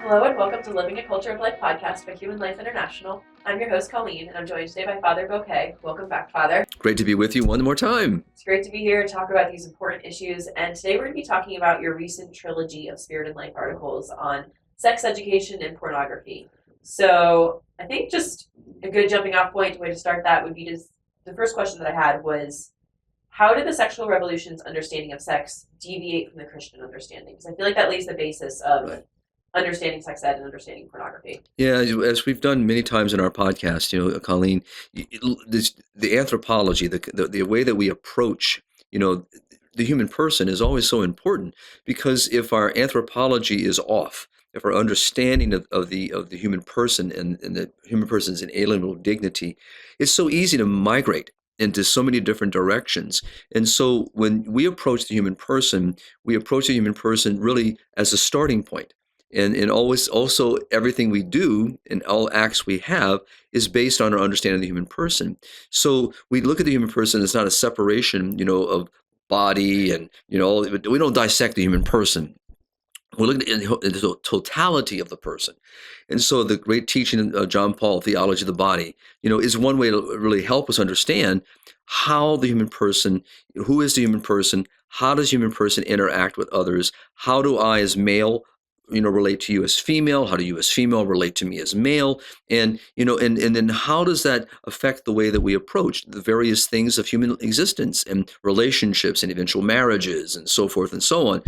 Hello and welcome to Living a Culture of Life podcast by Human Life International. I'm your host, Colleen, and I'm joined today by Father Boquet. Welcome back, Father. Great to be with you one more time. It's great to be here and talk about these important issues. And today we're going to be talking about your recent trilogy of Spirit and Life articles on sex education and pornography. So I think just a good jumping off point, way to start that would be just the first question that I had was, how did the sexual revolution's understanding of sex deviate from the Christian understanding? Because I feel like that lays the basis of understanding sex ed and understanding pornography. Yeah, as we've done many times in our podcast, Colleen, the anthropology, the way that we approach, the human person is always so important, because if our anthropology is off, if our understanding of the human person and the human person's inalienable dignity, it's so easy to migrate into so many different directions. And so when we approach the human person, we approach the human person really as a starting point. And always also everything we do and all acts we have is based on our understanding of the human person. So we look at the human person as not a separation, of body and, we don't dissect the human person. We look at the totality of the person. And so the great teaching of John Paul, Theology of the Body, is one way to really help us understand how the human person, who is the human person, how does the human person interact with others, how do I as male relate to you as female? How do you as female relate to me as male? And, and then how does that affect the way that we approach the various things of human existence and relationships and eventual marriages and so forth and so on.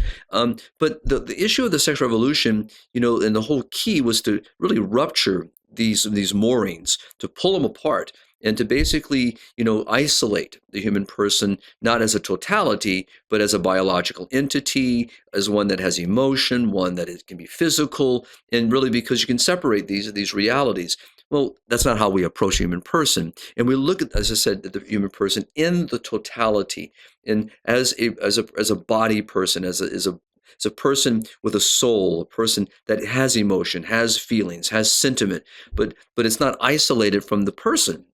But the issue of the sexual revolution, and the whole key was to really rupture these moorings, to pull them apart, and to basically, isolate the human person, not as a totality, but as a biological entity, as one that has emotion, one that can be physical, and really because you can separate these realities. Well, that's not how we approach a human person. And we look at, as I said, the human person in the totality, and as a body person, as a person with a soul, a person that has emotion, has feelings, has sentiment, but it's not isolated from the person.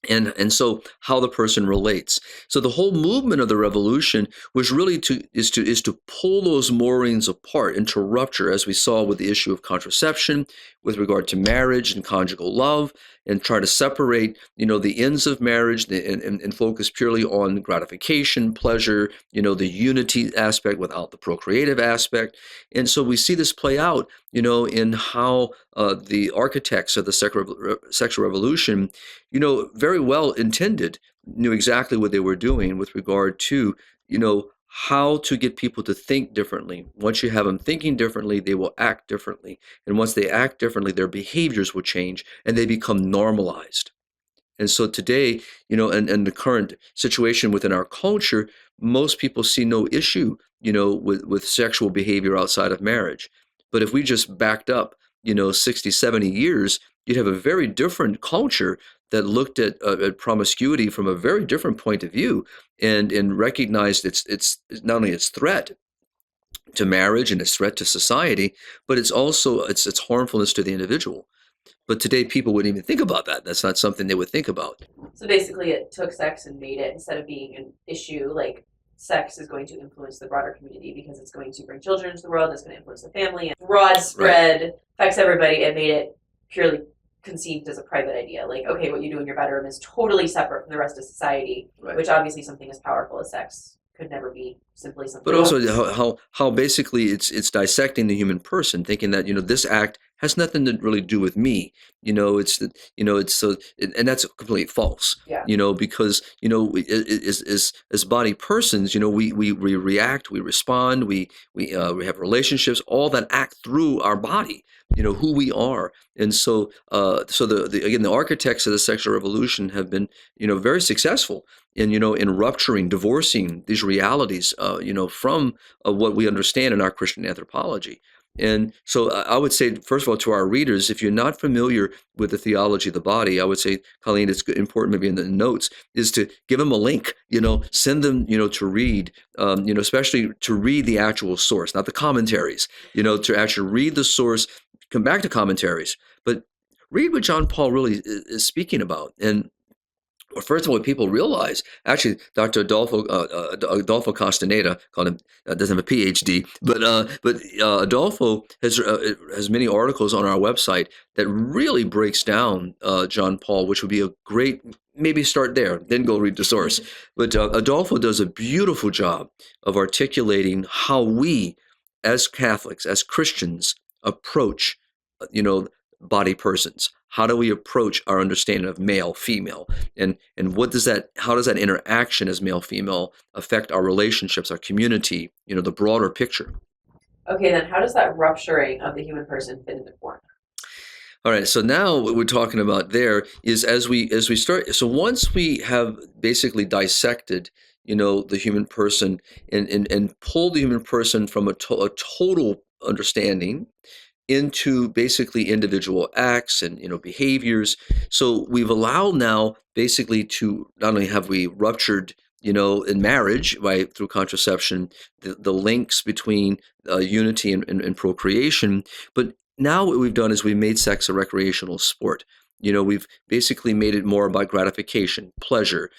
And so how the person relates. So the whole movement of the revolution was really to pull those moorings apart and to rupture, as we saw with the issue of contraception, with regard to marriage and conjugal love, and try to separate, the ends of marriage and focus purely on gratification, pleasure, the unity aspect without the procreative aspect. And so we see this play out, in how the architects of the sexual revolution, very well intended, knew exactly what they were doing with regard to, how to get people to think differently. Once you have them thinking differently, they will act differently. And once they act differently, their behaviors will change and they become normalized. And so today, and the current situation within our culture, most people see no issue, with sexual behavior outside of marriage. But if we just backed up, 60, 70 years, you'd have a very different culture that looked at promiscuity from a very different point of view, and recognized it's not only its threat to marriage and its threat to society, but it's also its harmfulness to the individual. But today people wouldn't even think about that. That's not something they would think about. So basically it took sex and made it, instead of being an issue, like sex is going to influence the broader community because it's going to bring children into the world, it's going to influence the family, and broad spread, affects everybody. It made it purely conceived as a private idea. Like, okay, what you do in your bedroom is totally separate from the rest of society, which obviously something as powerful as sex could never be simply something. But also how basically it's dissecting the human person, thinking that, this act has nothing to really do with me. And that's completely false. Yeah. Because, as body persons, we react, we respond, we have relationships, all that act through our body, who we are. And so, the architects of the sexual revolution have been, very successful in rupturing, divorcing these realities, from what we understand in our Christian anthropology. And so I would say, first of all, to our readers, if you're not familiar with the theology of the body, I would say, Colleen, it's important maybe in the notes, is to give them a link, send them, to read, especially to read the actual source, not the commentaries, to actually read the source, come back to commentaries, but read what John Paul really is speaking about. And Well, first of all, what people realize, actually, Dr. Adolfo Castaneda, called him, doesn't have a PhD, but Adolfo has many articles on our website that really breaks down John Paul, which would be a great, maybe start there, then go read the source. But Adolfo does a beautiful job of articulating how we, as Catholics, as Christians, approach, you know, body persons. How do we approach our understanding of male, female? And what does that, how does that interaction as male female affect our relationships, our community, the broader picture? Okay, then how does that rupturing of the human person fit into porn? All right, so now what we're talking about there is as we start, so once we have basically dissected the human person and pulled the human person from a total understanding into basically individual acts and behaviors. So we've allowed now basically to not only have we ruptured in marriage through contraception the links between unity and procreation, but now what we've done is we made sex a recreational sport. We've basically made it more about gratification, pleasure,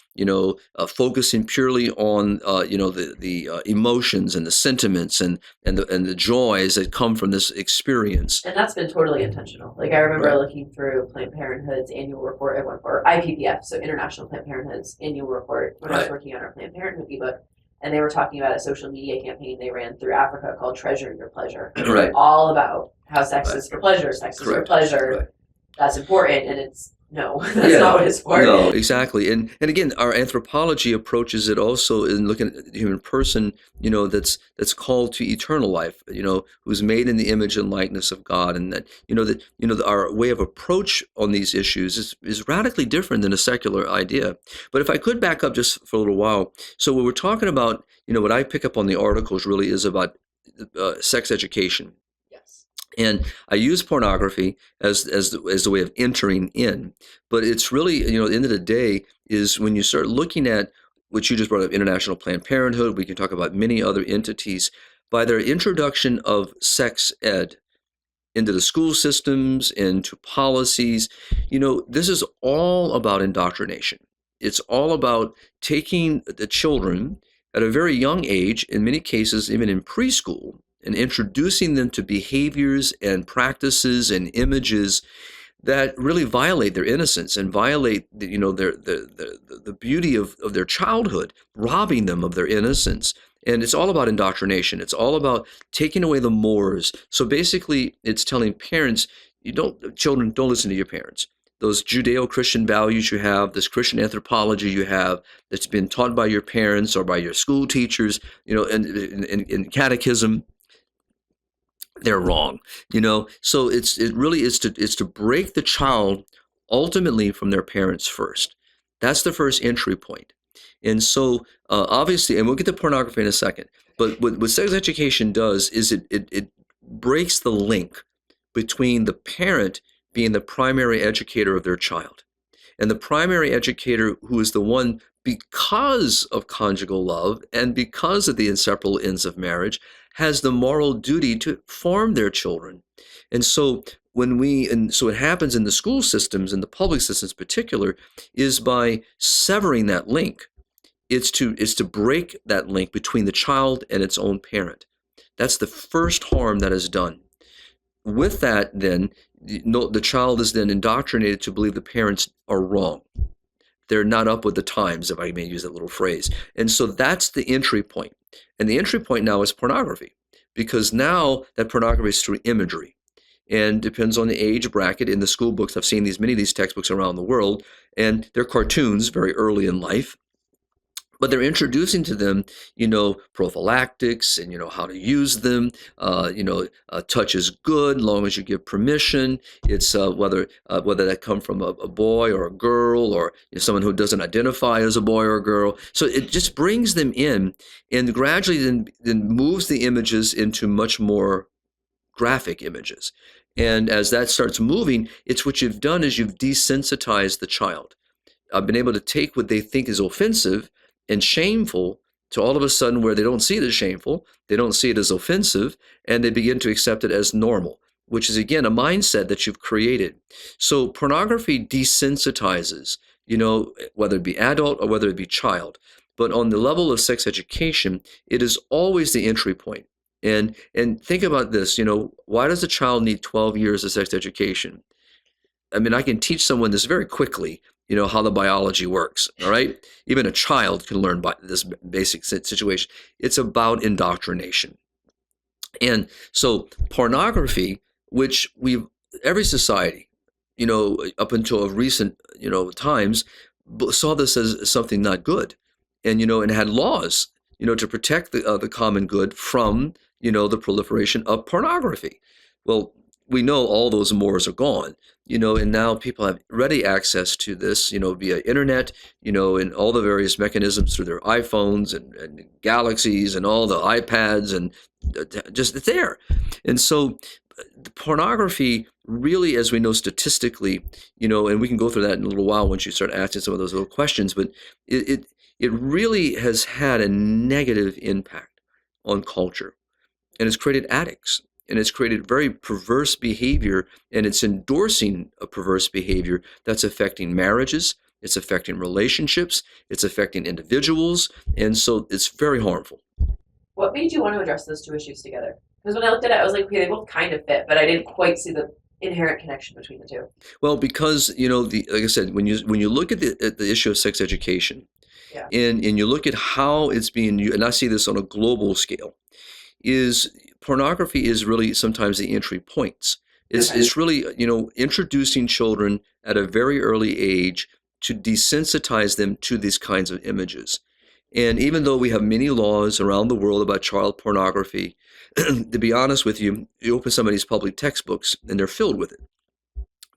focusing purely on, the emotions and the sentiments and the joys that come from this experience. And that's been totally intentional. Like I remember Right. looking through Planned Parenthood's annual report at one, or IPPF, so International Planned Parenthood's annual report when I was Right. working on our Planned Parenthood ebook, and they were talking about a social media campaign they ran through Africa called Treasure Your Pleasure. Right. All about how sex Right. is for pleasure, sex is for Correct. pleasure. Right. That's important, and it's no, that's not what it's for. No, exactly. And again, our anthropology approaches it also in looking at the human person, that's called to eternal life, who's made in the image and likeness of God, and that our way of approach on these issues is radically different than a secular idea. But if I could back up just for a little while, so what we're talking about, what I pick up on the articles really is about sex education. Yes. And I use pornography as the way of entering in, but it's really, at the end of the day, is when you start looking at what you just brought up, International Planned Parenthood. We can talk about many other entities by their introduction of sex ed into the school systems, into policies. This is all about indoctrination. It's all about taking the children at a very young age, in many cases, even in preschool, and introducing them to behaviors and practices and images that really violate their innocence and violate the beauty of their childhood, robbing them of their innocence. And it's all about indoctrination. It's all about taking away the mores. So basically, it's telling parents, children, don't listen to your parents. Those Judeo-Christian values you have, this Christian anthropology you have that's been taught by your parents or by your school teachers, in catechism, they're wrong. So it really is to break the child ultimately from their parents first. That's the first entry point. And so obviously, and we'll get to pornography in a second, but what sex education does is it breaks the link between the parent being the primary educator of their child and the primary educator who is the one, because of conjugal love and because of the inseparable ends of marriage, has the moral duty to form their children. And so so it happens in the school systems, in the public systems in particular, is by severing that link. It's to break that link between the child and its own parent. That's the first harm that is done. With that, then, the child is then indoctrinated to believe the parents are wrong. They're not up with the times, if I may use that little phrase. And so that's the entry point. And the entry point now is pornography, because now that pornography is through imagery and depends on the age bracket. In the school books, I've seen many of these textbooks around the world, and they're cartoons very early in life. But they're introducing to them, prophylactics and, how to use them. Touch is good as long as you give permission. It's whether that come from a boy or a girl or someone who doesn't identify as a boy or a girl. So it just brings them in and gradually then moves the images into much more graphic images. And as that starts moving, it's what you've done is you've desensitized the child. I've been able to take what they think is offensive and shameful to all of a sudden where they don't see it as shameful, they don't see it as offensive, and they begin to accept it as normal, which is, again, a mindset that you've created. So pornography desensitizes, whether it be adult or whether it be child. But on the level of sex education, it is always the entry point. And think about this, why does a child need 12 years of sex education? I mean, I can teach someone this very quickly, how the biology works, all right? Even a child can learn by this basic situation. It's about indoctrination. And so pornography, which every society, up until of recent, times, saw this as something not good, and had laws, to protect the common good from, the proliferation of pornography. Well, we know all those mores are gone, and now people have ready access to this, via internet, and all the various mechanisms through their iPhones and Galaxies and all the iPads, and just it's there. And so the pornography really, as we know statistically, and we can go through that in a little while once you start asking some of those little questions, but it really has had a negative impact on culture, and it's created addicts. And it's created very perverse behavior, and it's endorsing a perverse behavior that's affecting marriages, it's affecting relationships, it's affecting individuals, and so it's very harmful. What made you want to address those two issues together? Because when I looked at it, I was like, okay, they both kind of fit, but I didn't quite see the inherent connection between the two. Well, because like I said, when you look at the issue of sex education, yeah. and you look at how it's being used, and I see this on a global scale, is pornography is really sometimes the entry points. It's really, introducing children at a very early age to desensitize them to these kinds of images. And even though we have many laws around the world about child pornography, to be honest with you, you open some of these public textbooks and they're filled with it.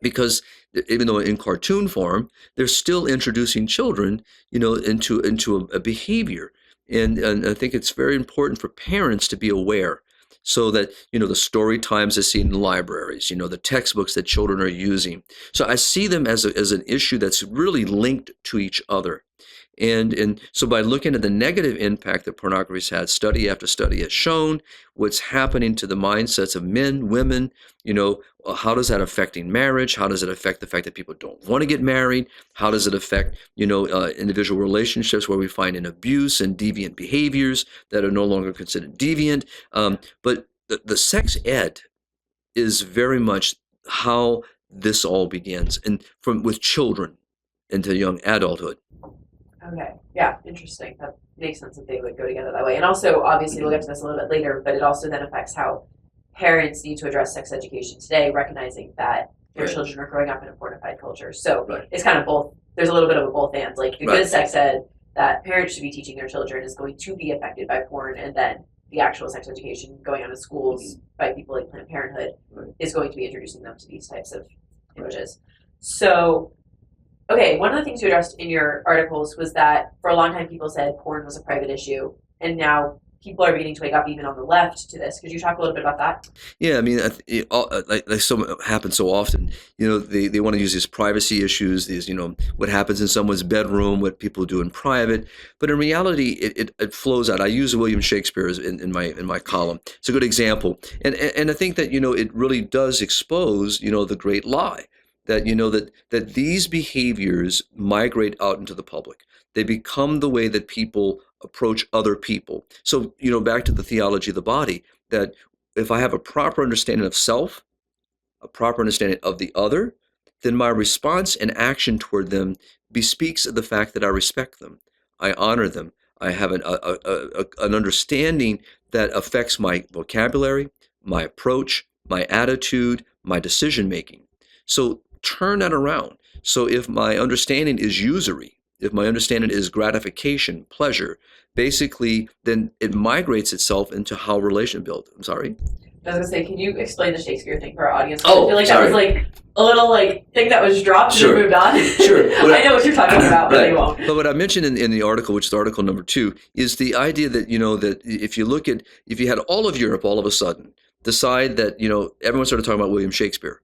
Because even though in cartoon form, they're still introducing children, into a behavior. And I think it's very important for parents to be aware, so that, the story times they see in libraries, the textbooks that children are using. So I see them as an issue that's really linked to each other. And so by looking at the negative impact that pornography has had, study after study has shown what's happening to the mindsets of men, women, how does that affecting marriage? How does it affect the fact that people don't want to get married? How does it affect, individual relationships where we find an abuse and deviant behaviors that are no longer considered deviant? But the sex ed is very much how this all begins, and with children into young adulthood. Okay. Yeah. Interesting. That makes sense that they would go together that way. And also, obviously, we'll get to this a little bit later, but it also then affects how parents need to address sex education today, recognizing that their children are growing up in a pornified culture. So it's kind of both. There's a little bit of a both and. Like the good sex ed that parents should be teaching their children is going to be affected by porn, and then the actual sex education going on in schools by people like Planned Parenthood is going to be introducing them to these types of images. So. Okay, one of the things you addressed in your articles was that for a long time people said porn was a private issue, and now people are beginning to wake up even on the left to this. Could you talk a little bit about that? Yeah, I mean, like so happens so often. They want to use these privacy issues, these, what happens in someone's bedroom, what people do in private. But in reality, it flows out. I use William Shakespeare in my column. It's a good example, and I think that it really does expose the great lie. That that these behaviors migrate out into the public. They become the way that people approach other people. So, back to the theology of the body, that if I have a proper understanding of self, a proper understanding of the other, then my response and action toward them bespeaks the fact that I respect them, I honor them, I have an understanding that affects my vocabulary, my approach, my attitude, my decision making. So turn that around. So if my understanding is usury, if my understanding is gratification, pleasure, basically, then it migrates itself into how relation build. I'm sorry. I was gonna say, can you explain the Shakespeare thing for our audience? Oh, I feel like sorry. That was like a little thing that was dropped and moved on. Sure. I know what you're talking about, but they won't. But what I mentioned in the article, which is article number 2, is the idea that that if you had all of Europe all of a sudden decide that everyone started talking about William Shakespeare,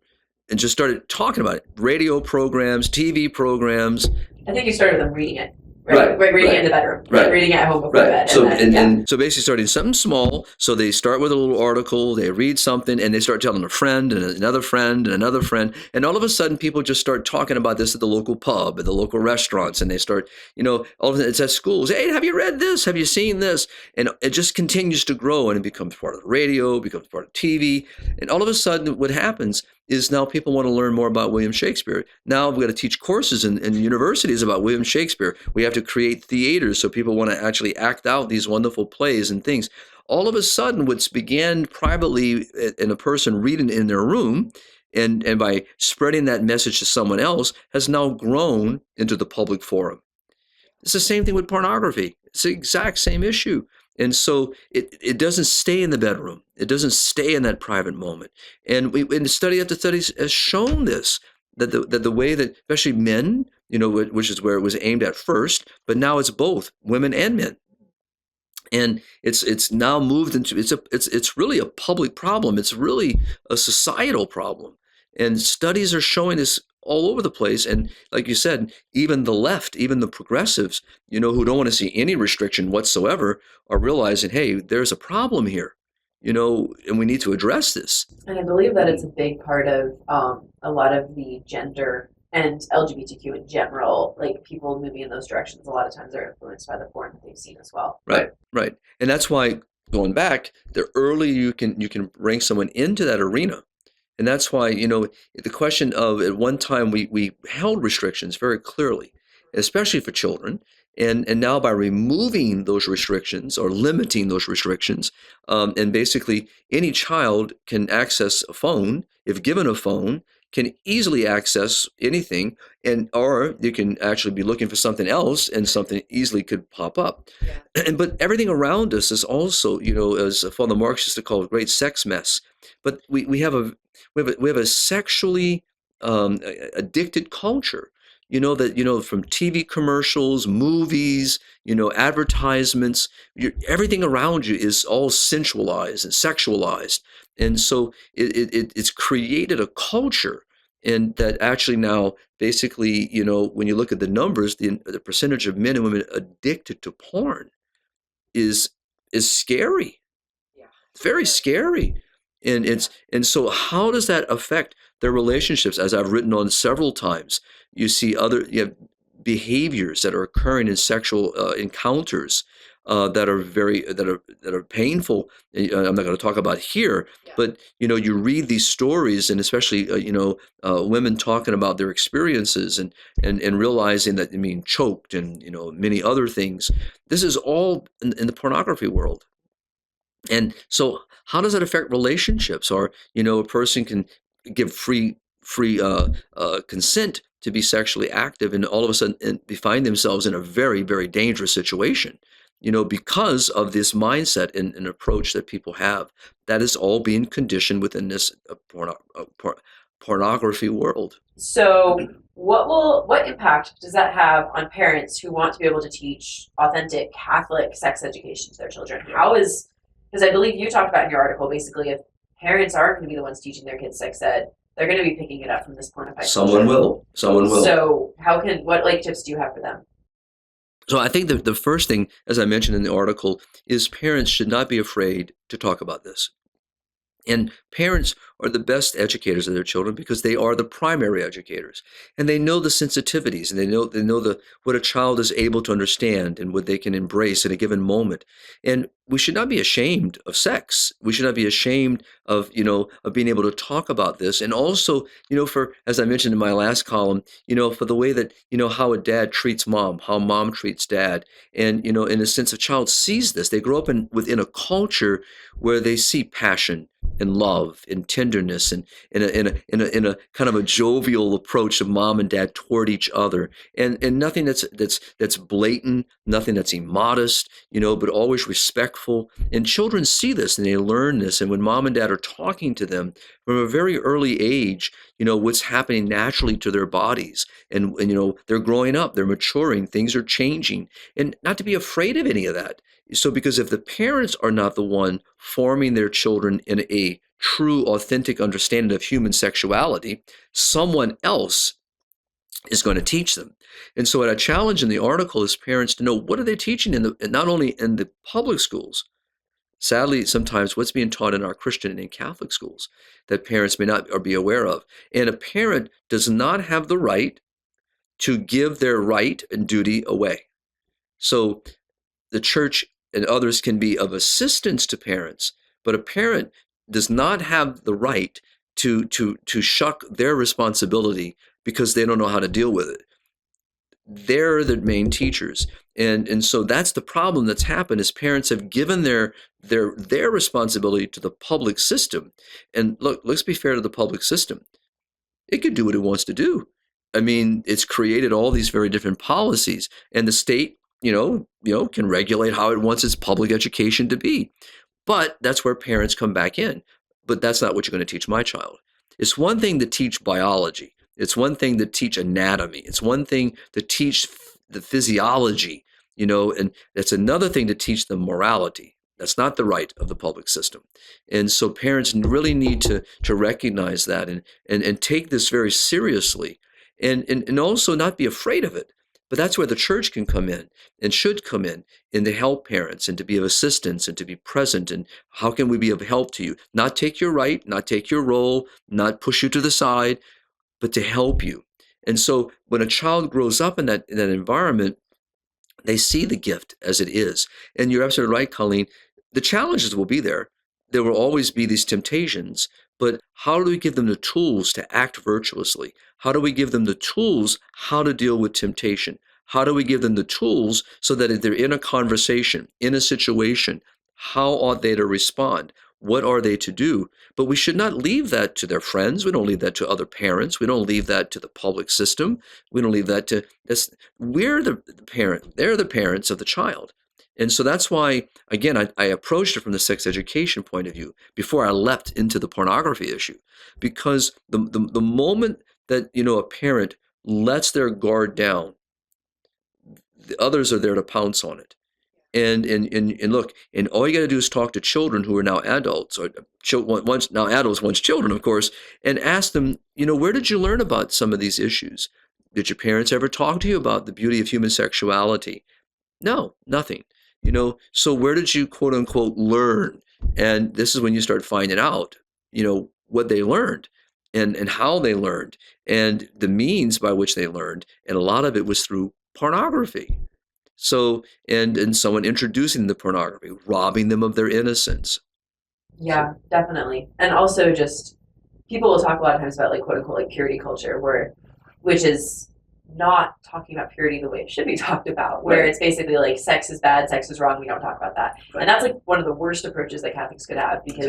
and just started talking about it. Radio programs, TV programs. I think you started them reading it. Reading it in the bedroom. Right. Reading it at home before Right. bed. So then, and so basically starting something small. So they start with a little article, they read something, and they start telling a friend and another friend and another friend. And all of a sudden people just start talking about this at the local pub, at the local restaurants, and they start, all of a sudden it's at schools. Hey, have you read this? Have you seen this? And it just continues to grow, and it becomes part of the radio, becomes part of TV. And all of a sudden what happens is now people want to learn more about William Shakespeare. Now we've got to teach courses in universities about William Shakespeare. We have to create theaters so people want to actually act out these wonderful plays and things. All of a sudden, what's began privately in a person reading in their room and by spreading that message to someone else has now grown into the public forum. It's the same thing with pornography. It's the exact same issue. And so it doesn't stay in the bedroom. It doesn't stay in that private moment. And in study after study has shown this, that the way that, especially men, which is where it was aimed at first, but now it's both women and men. And it's now moved into, it's really a public problem. It's really a societal problem. And studies are showing this all over the place. And like you said, even the left, even the progressives, who don't want to see any restriction whatsoever, are realizing, hey, there's a problem here, and we need to address this. And I believe that it's a big part of a lot of the gender and LGBTQ in general, like people moving in those directions, a lot of times are influenced by the porn that they've seen as well. Right. And that's why, going back, the earlier you can bring someone into that arena. And that's why, the question of, at one time we held restrictions very clearly, especially for children. And now by removing those restrictions or limiting those restrictions, and basically any child can access a phone, if given a phone, can easily access anything, or you can actually be looking for something else and something easily could pop up. Yeah. But everything around us is also, as Father Marx used to call it, a great sex mess. But we have a sexually addicted culture. That from TV commercials, movies, advertisements, everything around you is all sensualized and sexualized, and so it's created a culture, and that actually now basically, when you look at the numbers, the percentage of men and women addicted to porn is scary. Yeah, it's very scary, and so how does that affect their relationships? As I've written on several times, you have behaviors that are occurring in sexual encounters that are painful. I'm not going to talk about here, but you read these stories, and especially women talking about their experiences and realizing that they're being choked and many other things. This is all in the pornography world. And so how does that affect relationships? Or a person can give free consent to be sexually active, and all of a sudden they find themselves in a very, very dangerous situation, because of this mindset and approach that people have. That is all being conditioned within this pornography world. So what impact does that have on parents who want to be able to teach authentic Catholic sex education to their children? Because I believe you talked about in your article, basically, if parents aren't going to be the ones teaching their kids sex ed, they're going to be picking it up from this pornified Someone will. So what tips do you have for them? So I think the first thing, as I mentioned in the article, is parents should not be afraid to talk about this. And parents are the best educators of their children because they are the primary educators, and they know the sensitivities, and they know what a child is able to understand and what they can embrace at a given moment. And we should not be ashamed of sex. We should not be ashamed of being able to talk about this. And also, for, as I mentioned in my last column, for the way that how a dad treats mom, how mom treats dad, and in a sense, a child sees this. They grow up within a culture where they see passion and love and tenderness and in a kind of a jovial approach of mom and dad toward each other, and nothing that's blatant, nothing that's immodest, but always respectful. And children see this and they learn this, and when mom and dad are talking to them from a very early age, what's happening naturally to their bodies, and they're growing up, they're maturing, things are changing, and not to be afraid of any of that. So because if the parents are not the one forming their children in a true, authentic understanding of human sexuality, someone else is going to teach them. And so what I challenge in the article is parents to know, what are they teaching not only in the public schools, sadly, sometimes what's being taught in our Christian and in Catholic schools that parents may not or be aware of. And a parent does not have the right to give their right and duty away. So the church and others can be of assistance to parents, but a parent does not have the right to shuck their responsibility because they don't know how to deal with it. They're the main teachers. And so that's the problem that's happened, is parents have given their responsibility to the public system. And look, let's be fair to the public system. It can do what it wants to do. I mean, it's created all these very different policies, and the state, can regulate how it wants its public education to be. But that's where parents come back in. But that's not what you're going to teach my child. It's one thing to teach biology. It's one thing to teach anatomy. It's one thing to teach the physiology, and it's another thing to teach them morality. That's not the right of the public system. And so parents really need to recognize that and take this very seriously, and also not be afraid of it. But that's where the church can come in and should come in and to help parents and to be of assistance and to be present. And how can we be of help to you? Not take your right, not take your role, not push you to the side, but to help you. And so when a child grows up in that environment, they see the gift as it is. And you're absolutely right, Colleen. The challenges will be there. There will always be these temptations, but how do we give them the tools to act virtuously? How do we give them the tools how to deal with temptation? How do we give them the tools so that if they're in a conversation, in a situation, how ought they to respond? What are they to do? But we should not leave that to their friends. We don't leave that to other parents. We don't leave that to the public system. We don't leave that to this. We're the parent. They're the parents of the child. And so that's why, again, I approached it from the sex education point of view before I leapt into the pornography issue. Because the moment that, a parent lets their guard down, the others are there to pounce on it. And look, and all you got to do is talk to children who are now adults, or once now adults, once children, of course, and ask them, where did you learn about some of these issues? Did your parents ever talk to you about the beauty of human sexuality? No, nothing. So where did you, quote unquote, learn? And this is when you start finding out, what they learned and how they learned and the means by which they learned. And a lot of it was through pornography. So, and someone introducing the pornography, robbing them of their innocence. Yeah, definitely. And also just, people will talk a lot of times about like quote unquote like purity culture, which is not talking about purity the way it should be talked about, where it's basically like sex is bad, sex is wrong, we don't talk about that. Right. And that's like one of the worst approaches that Catholics could have, because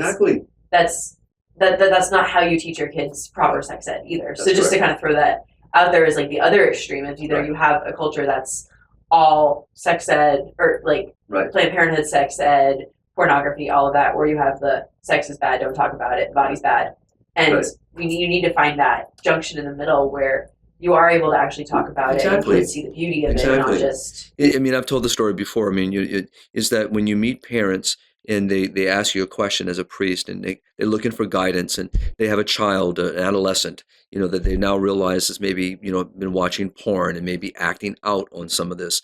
that's not how you teach your kids proper sex ed either. That's so just to kind of throw that out there as like the other extreme, if either you have a culture that's all sex ed, or like Planned Parenthood sex ed, pornography, all of that, or you have the sex is bad, don't talk about it, the body's bad. And you need to find that junction in the middle where you are able to actually talk about it and kids see the beauty of it, not just... I mean, I've told the story before. I mean, is that when you meet parents and they ask you a question as a priest, and they're looking for guidance, and they have a child, an adolescent, that they now realize is maybe, been watching porn and maybe acting out on some of this.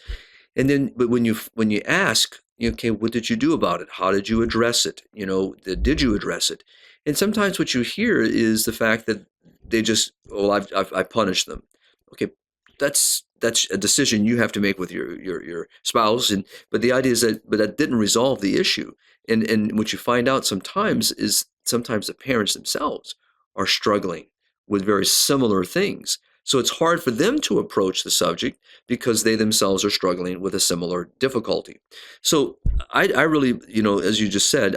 And then, but when you ask, okay, what did you do about it? How did you address it? Did you address it? And sometimes what you hear is the fact that they just, I punished them. Okay, that's a decision you have to make with your spouse. But the idea is that didn't resolve the issue. And what you find out sometimes is the parents themselves are struggling with very similar things. So it's hard for them to approach the subject because they themselves are struggling with a similar difficulty. So I really, as you just said,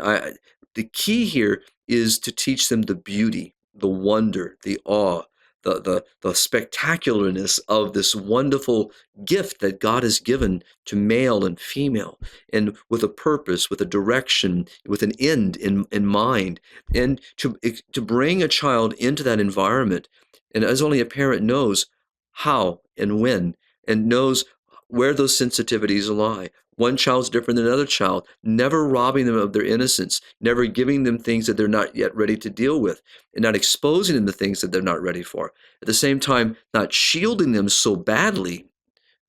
the key here is to teach them the beauty, the wonder, the awe, the spectacularness of this wonderful gift that God has given to male and female, and with a purpose, with a direction, with an end in mind, and to bring a child into that environment, and as only a parent knows how and when, and knows where those sensitivities lie. One child's different than another child, never robbing them of their innocence, never giving them things that they're not yet ready to deal with, and not exposing them to things that they're not ready for. At the same time, not shielding them so badly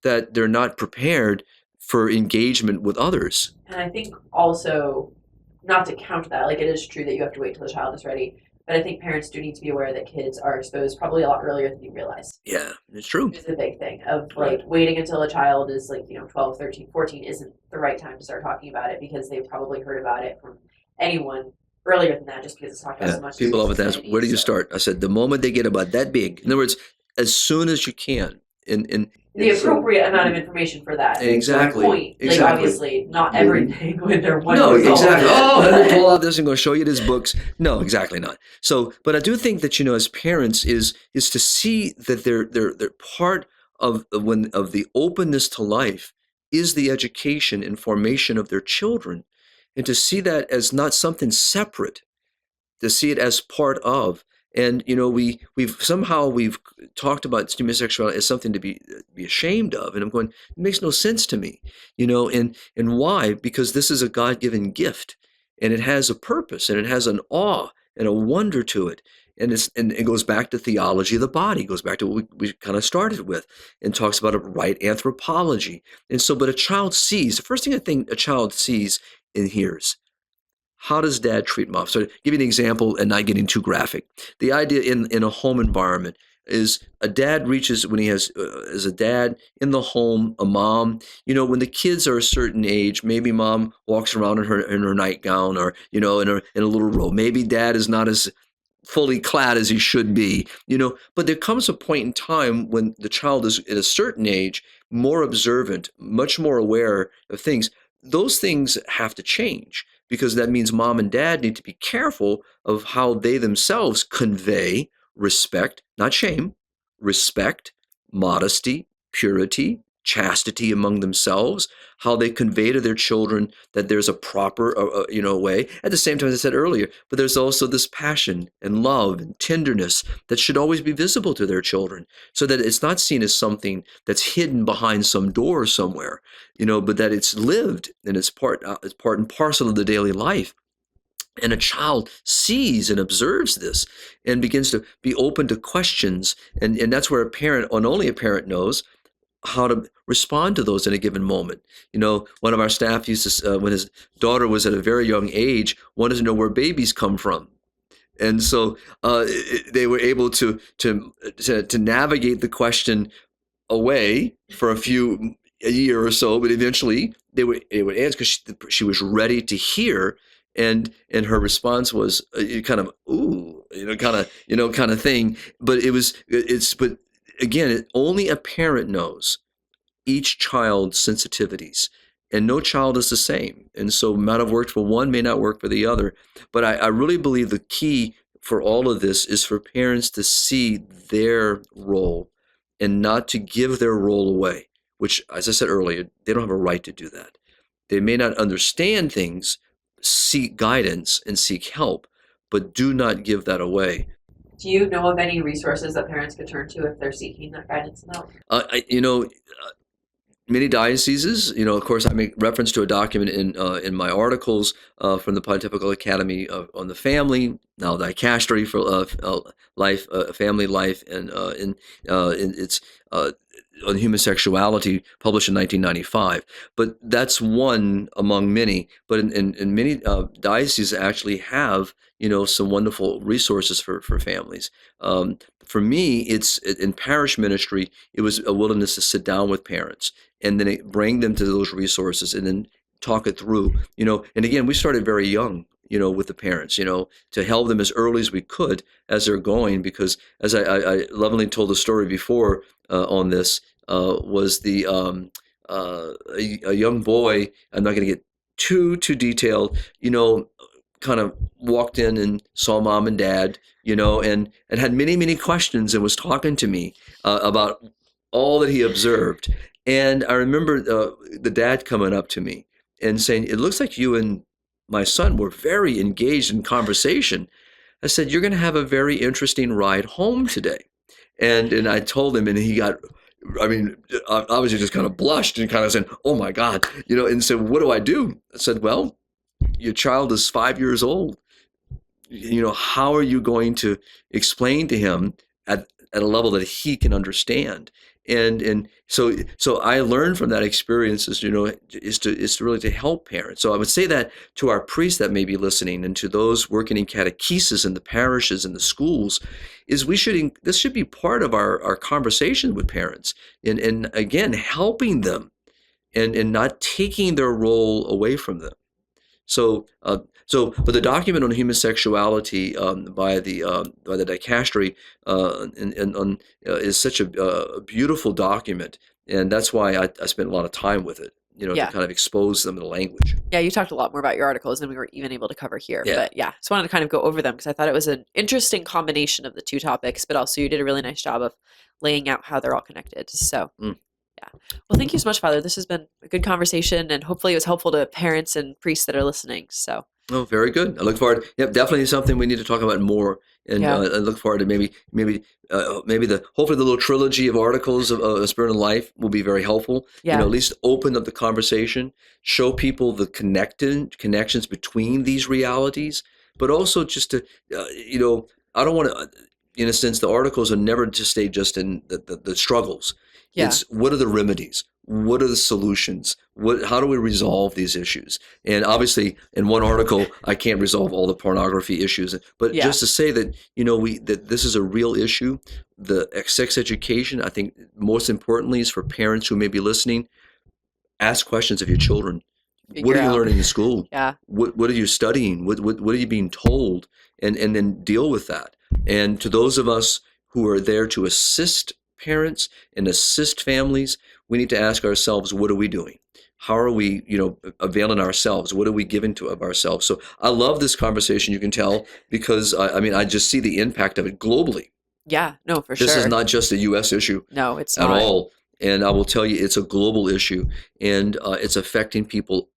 that they're not prepared for engagement with others. And I think also, not to counter that, like it is true that you have to wait till the child is ready, but I think parents do need to be aware that kids are exposed probably a lot earlier than you realize. Yeah, it's true. Which is the big thing of like waiting until a child is like, 12, 13, 14 isn't the right time to start talking about it, because they've probably heard about it from anyone earlier than that, just because it's talked about so much. People often ask, where do you start? I said, the moment they get about that big. In other words, as soon as you can. And the appropriate amount of information for that. Exactly. Point. Like obviously not everything when they're 1 No, years old. exactly. Oh, let me pull out this and go show you his books. No, exactly not. So, but I do think that, as parents is to see that they're part of the openness to life is the education and formation of their children, and to see that as not something separate, to see it as part of. And we've talked about homosexuality as something to be ashamed of, and I'm going, it makes no sense to me, and why? Because this is a God-given gift, and it has a purpose, and it has an awe and a wonder to it, and it goes back to theology of the body, goes back to what we kind of started with, and talks about a right anthropology. And so, but a child sees, the first thing I think a child sees and hears, how does dad treat mom? So give you an example and not getting too graphic. The idea in a home environment is a dad reaches when he has, as a dad in the home, a mom, when the kids are a certain age, maybe mom walks around in her nightgown, or, in a little robe. Maybe dad is not as fully clad as he should be, but there comes a point in time when the child is at a certain age, more observant, much more aware of things. Those things have to change, because that means mom and dad need to be careful of how they themselves convey respect, not shame, respect, modesty, purity, chastity among themselves, how they convey to their children that there's a proper, way. At the same time, as I said earlier, but there's also this passion and love and tenderness that should always be visible to their children, so that it's not seen as something that's hidden behind some door somewhere, but that it's lived, and it's part and parcel of the daily life. And a child sees and observes this and begins to be open to questions. And that's where a parent, and only a parent, knows how to respond to those in a given moment. One of our staff used to, when his daughter was at a very young age, wanted to know where babies come from. And so they were able to navigate the question away for a year or so, but eventually they would answer, because she was ready to hear. And her response was kind of, ooh, kind of thing. But but again, only a parent knows each child's sensitivities, and no child is the same. And so might have worked for one, may not work for the other. But I really believe the key for all of this is for parents to see their role and not to give their role away, which, as I said earlier, they don't have a right to do that. They may not understand things, seek guidance and seek help, but do not give that away. Do you know of any resources that parents could turn to if they're seeking that guidance and help? Many dioceses, of course, I make reference to a document in my articles from the Pontifical Academy on the family, now dicastery for life, family life, and it's on human sexuality, published in 1995. But that's one among many. But in many dioceses actually have some wonderful resources for families. For me, it's in parish ministry. It was a willingness to sit down with parents and then bring them to those resources and then talk it through. And again, we started very young, with the parents, to help them as early as we could as they're going, because as I lovingly told the story before on this, was the a young boy. I'm not going to get too detailed, kind of walked in and saw mom and dad, and had many questions, and was talking to me about all that he observed. And I remember the dad coming up to me and saying, "It looks like you and my son were very engaged in conversation." I said, "You're going to have a very interesting ride home today." And I told him, and he got, obviously just kind of blushed and kind of said, "Oh my God," and said, "What do I do?" I said, "Well, your child is 5 years old. How are you going to explain to him at a level that he can understand?" And so I learned from that experience is to really to help parents. So I would say that to our priests that may be listening, and to those working in catechesis in the parishes and the schools, is this should be part of our conversation with parents, and again helping them, and not taking their role away from them. But the document on human sexuality by the dicastery is such a beautiful document, and that's why I spent a lot of time with it, Yeah. to kind of expose them to the language. Yeah, you talked a lot more about your articles than we were even able to cover here. Yeah. But yeah, just wanted to kind of go over them because I thought it was an interesting combination of the two topics, but also you did a really nice job of laying out how they're all connected. So yeah. Well, thank you so much, Father. This has been a good conversation, and hopefully it was helpful to parents and priests that are listening. So Oh, very good. I look forward. Yep, definitely something we need to talk about more. And Yeah. I look forward to hopefully the little trilogy of articles of Spirit and Life will be very helpful. Yeah. At least open up the conversation, show people the connections between these realities, but also just to, I don't want to, in a sense, the articles are never to stay just in the struggles. Yeah. It's what are the remedies? What are the solutions? How do we resolve these issues? And obviously, in one article, I can't resolve all the pornography issues. But Yeah. just to say that, that this is a real issue. The sex education, I think, most importantly, is for parents who may be listening. Ask questions of your children. Figure What are you out. learning in school? Yeah. What are you studying? What are you being told? And then deal with that. And to those of us who are there to assist parents and assist families, we need to ask ourselves, what are we doing? How are we, availing ourselves? What are we giving of ourselves? So I love this conversation, you can tell, because I just see the impact of it globally. Yeah. No, for This sure. is not just a U.S. issue No, it's at not. all. And I will tell you, it's a global issue, and it's affecting people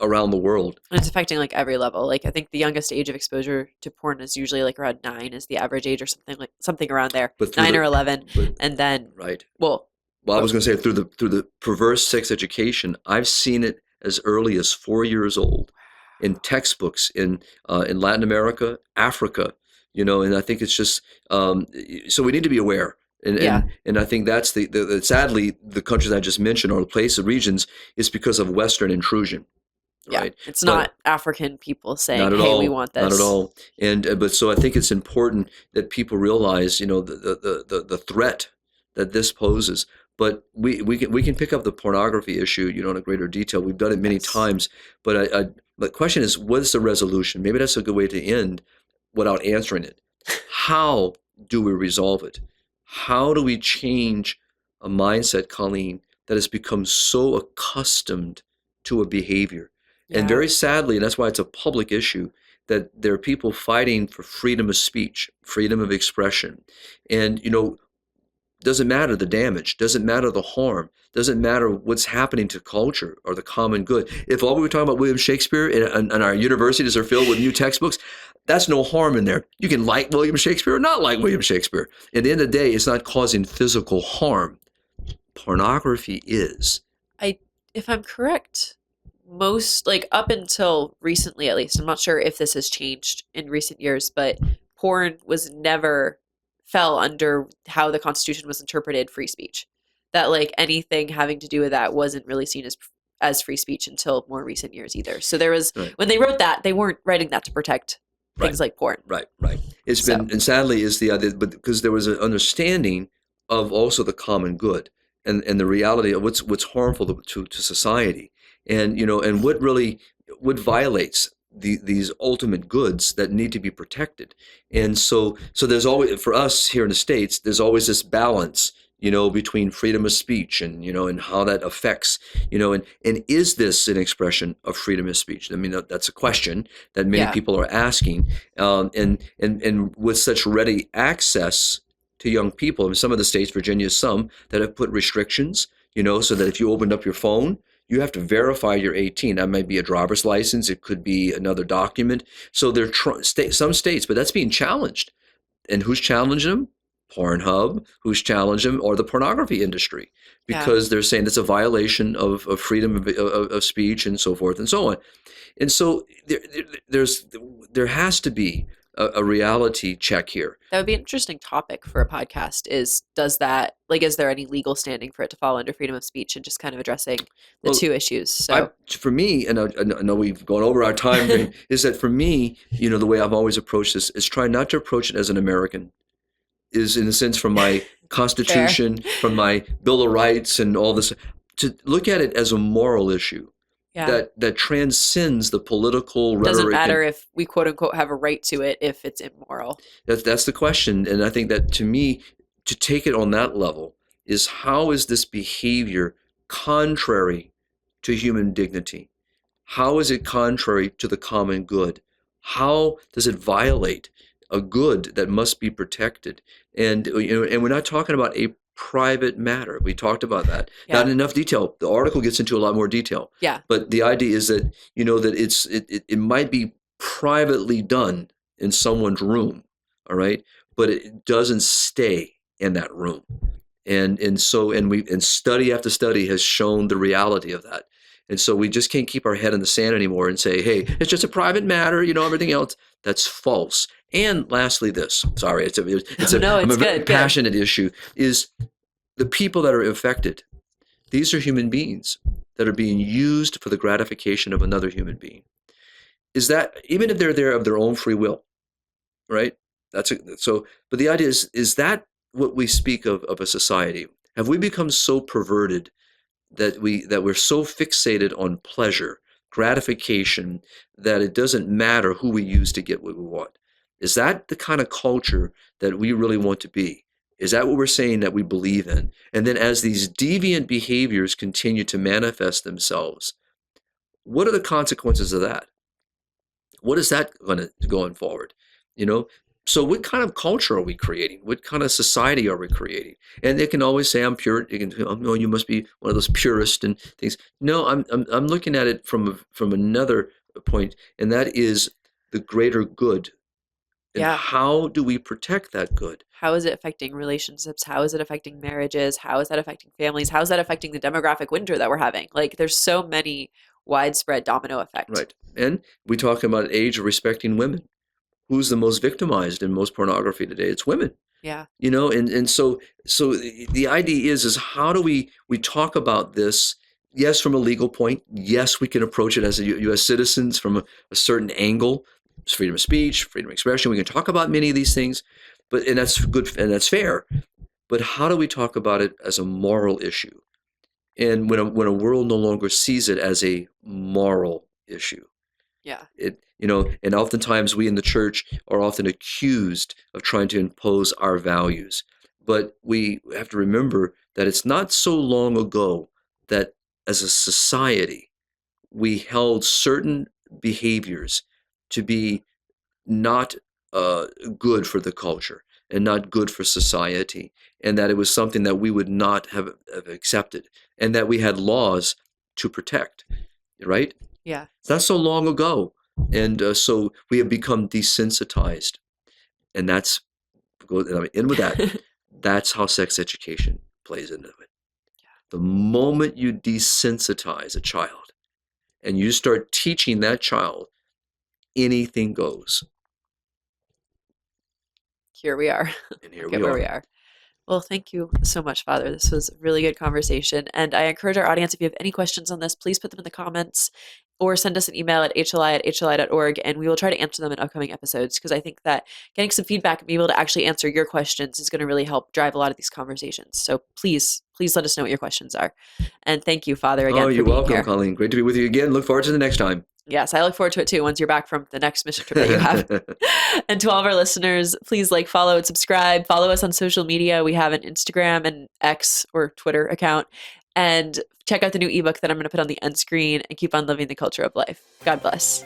around the world. And it's affecting like every level. Like I think the youngest age of exposure to porn is usually like around 9 is the average age, or something around there. But 9 or 11, but- and then right. well, Well, I was going to say through the perverse sex education, I've seen it as early as 4 years old in textbooks in Latin America, Africa, and I think it's just so we need to be aware. And I think that's the sadly the countries I just mentioned, or the places, regions, is because of Western intrusion. Right. Yeah, it's not African people saying, Not at "Hey, all. we want this." Not at all. And but so I think it's important that people realize, the threat that this poses. But we can pick up the pornography issue, in a greater detail. We've done it many times. But the question is, what's the resolution? Maybe that's a good way to end without answering it. How do we resolve it? How do we change a mindset, Colleen, that has become so accustomed to a behavior? And very sadly, and that's why it's a public issue, that there are people fighting for freedom of speech, freedom of expression. And, doesn't matter the damage, doesn't matter the harm, doesn't matter what's happening to culture or the common good. If all we were talking about William Shakespeare and our universities are filled with new textbooks, that's no harm in there. You can like William Shakespeare or not like William Shakespeare. At the end of the day, it's not causing physical harm. Pornography is. If I'm correct, most, like up until recently at least, I'm not sure if this has changed in recent years, but porn never fell under how the Constitution was interpreted free speech. That like anything having to do with that wasn't really seen as free speech until more recent years either. So there was, when they wrote that, they weren't writing that to protect things like porn. Right. It's been, and sadly is the idea, but because there was an understanding of also the common good and the reality of what's harmful to society. And and what violates these ultimate goods that need to be protected. And so there's always, for us here in the States, there's always this balance, between freedom of speech and and how that affects, and is this an expression of freedom of speech? I mean, that's a question that many people are asking, and with such ready access to young people, in some of the states, Virginia, some that have put restrictions, so that if you opened up your phone, you have to verify you're 18. That might be a driver's license. It could be another document. So there are some states, but that's being challenged. And who's challenging them? Pornhub. Who's challenging them? Or the pornography industry. Because they're saying that's a violation of freedom of speech and so forth and so on. And so there has to be a reality check here. That would be an interesting topic for a podcast is is there any legal standing for it to fall under freedom of speech, and just kind of addressing the two issues. So for me, and I know we've gone over our time, is that for me, the way I've always approached this is try not to approach it as an American, is in a sense from my Constitution, from my Bill of Rights and all this, to look at it as a moral issue. Yeah. That transcends the political rhetoric. Doesn't matter if we quote unquote have a right to it if it's immoral. That's the question. And I think that to me, to take it on that level is, how is this behavior contrary to human dignity? How is it contrary to the common good? How does it violate a good that must be protected? And and we're not talking about a private matter. We talked about that. Yeah. Not in enough detail. The article gets into a lot more detail. Yeah. But the idea is that that it might be privately done in someone's room, all right, but it doesn't stay in that room. And study after study has shown the reality of that. And so we just can't keep our head in the sand anymore and say, hey, it's just a private matter, everything else. That's false. And lastly, this, sorry, it's a very passionate issue, is the people that are affected. These are human beings that are being used for the gratification of another human being. Is that, even if they're there of their own free will, right? But the idea is that what we speak of a society? Have we become so perverted that we're so fixated on pleasure, gratification, that it doesn't matter who we use to get what we want? Is that the kind of culture that we really want to be? Is that what we're saying that we believe in? And then as these deviant behaviors continue to manifest themselves, what are the consequences of that? What is that going forward? So what kind of culture are we creating? What kind of society are we creating? And they can always say, I'm pure. No, you must be one of those purists and things. No, I'm looking at it from another point, and that is the greater good. And how do we protect that good? How is it affecting relationships? How is it affecting marriages? How is that affecting families? How is that affecting the demographic winter that we're having? Like, there's so many widespread domino effects. Right. And we talk about age of respecting women. Who's the most victimized in most pornography today? It's women. Yeah. And so the idea is how do we talk about this? Yes, from a legal point. Yes, we can approach it as U.S. citizens from a certain angle. It's freedom of speech, freedom of expression. We can talk about many of these things, and that's good and that's fair. But how do we talk about it as a moral issue? And when a world no longer sees it as a moral issue. Yeah. And oftentimes we in the church are often accused of trying to impose our values. But we have to remember that it's not so long ago that as a society, we held certain behaviors to be not good for the culture and not good for society, and that it was something that we would not have accepted, and that we had laws to protect, right? Yeah. It's not so long ago. And so we have become desensitized. And that's how sex education plays into it. The moment you desensitize a child and you start teaching that child, anything goes. Here we are. And here we are. Well, thank you so much, Father. This was a really good conversation. And I encourage our audience, if you have any questions on this, please put them in the comments or send us an email at hli@hli.org, and we will try to answer them in upcoming episodes, because I think that getting some feedback and being able to actually answer your questions is going to really help drive a lot of these conversations. So please let us know what your questions are. And thank you, Father, again, for being here. Oh, you're welcome, Colleen. Great to be with you again. Look forward to the next time. Yes, I look forward to it too once you're back from the next mission trip that you have. And to all of our listeners, please follow and subscribe. Follow us on social media. We have an Instagram and X or Twitter account. And check out the new ebook that I'm going to put on the end screen, and keep on living the culture of life. God bless.